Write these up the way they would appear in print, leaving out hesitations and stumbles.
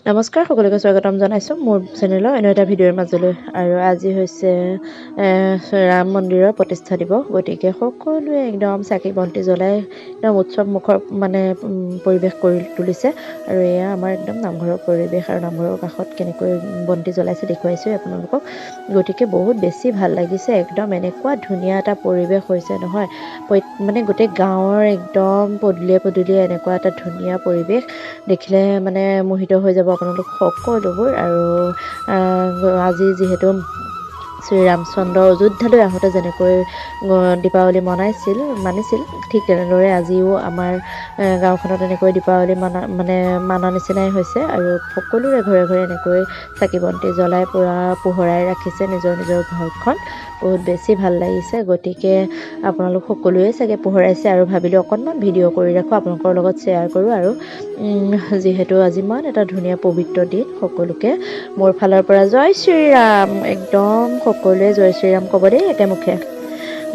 নমস্কাৰ, সকলোকে স্বাগতম জনাইছোঁ মোৰ চেনেলৰ এনে এটা ভিডিঅ'ৰ মাজলৈ। আৰু আজি হৈছে ৰাম মন্দিৰৰ প্ৰতিষ্ঠা দিৱস, গতিকে সকলোৱে একদম চাকি বন্তি জ্বলাই একদম উৎসৱ মুখৰ পৰিৱেশ কৰি তুলিছে। আৰু এয়া আমাৰ একদম নামঘৰৰ পৰিৱেশ, আৰু নামঘৰৰ কাষত কেনেকৈ বন্তি জ্বলাইছে দেখুৱাইছোঁ আপোনালোকক। গতিকে বহুত বেছি ভাল লাগিছে, একদম এনেকুৱা ধুনীয়া এটা পৰিৱেশ হৈছে নহয়, মানে গোটেই গাঁৱৰ একদম পদূলিয়ে এনেকুৱা এটা ধুনীয়া পৰিৱেশ দেখিলে মানে মোহিত হৈ যাব আপোনালোক সকলোবোৰ। আৰু আজি যিহেতু শ্ৰীৰামচন্দ্ৰ অযোধ্যালৈ আহোঁতে যেনেকৈ দীপাৱলী মানিছিল, ঠিক তেনেদৰে আজিও আমাৰ গাঁওখনত এনেকৈ দীপাৱলী মানা নিচিনাই হৈছে। আৰু সকলোৰে ঘৰে ঘৰে এনেকৈ চাকি বন্তি জ্বলাই পূৰা পোহৰাই ৰাখিছে নিজৰ ঘৰখন। বহুত বেছি ভাল লাগিছে। গতিকে আপোনালোক সকলোৱে চাগে পোহৰাইছে, আৰু ভাবিলোঁ অকণমান ভিডিঅ' কৰি ৰাখোঁ, আপোনালোকৰ লগত শ্বেয়াৰ কৰোঁ। আৰু যিহেতু আজি ইমান এটা ধুনীয়া পবিত্ৰ দিন, সকলোকে মোৰ ফালৰ পৰা জয় শ্ৰীৰাম, একদম সকলোৱে জয় শ্ৰীৰাম ক'ব দেই একেমুখে।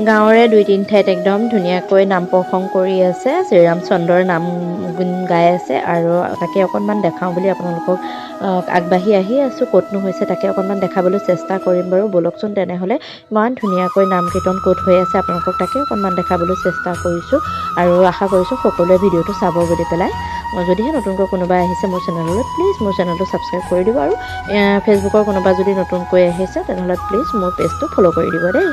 গাঁৱৰে 2-3 ঠাইত একদম ধুনীয়াকৈ নাম প্ৰসংগ কৰি আছে, শ্ৰীৰামচন্দ্ৰৰ নাম গুণ গাই আছে। আৰু তাকে অকণমান দেখাওঁ বুলি আপোনালোকক আগবাঢ়ি আহি আছোঁ। ক'তনো হৈছে তাকে অকণমান দেখাবলৈ চেষ্টা কৰিম বাৰু, ব'লকচোন তেনেহ'লে। ইমান ধুনীয়াকৈ নাম কীৰ্তন ক'ত হৈ আছে আপোনালোকক তাকে অকণমান দেখাবলৈ চেষ্টা কৰিছোঁ, আৰু আশা কৰিছোঁ সকলোৱে ভিডিঅ'টো চাব বুলি পেলাই। যদিহে নতুনকৈ কোনোবা আহিছে মোৰ চেনেললৈ, প্লিজ মোৰ চেনেলটো ছাবস্ক্ৰাইব কৰি দিব। আৰু ফেচবুকৰ কোনোবা যদি নতুনকৈ আহিছে তেনেহ'লে প্লিজ মোৰ পেজটো ফ'ল' কৰি দিব দেই।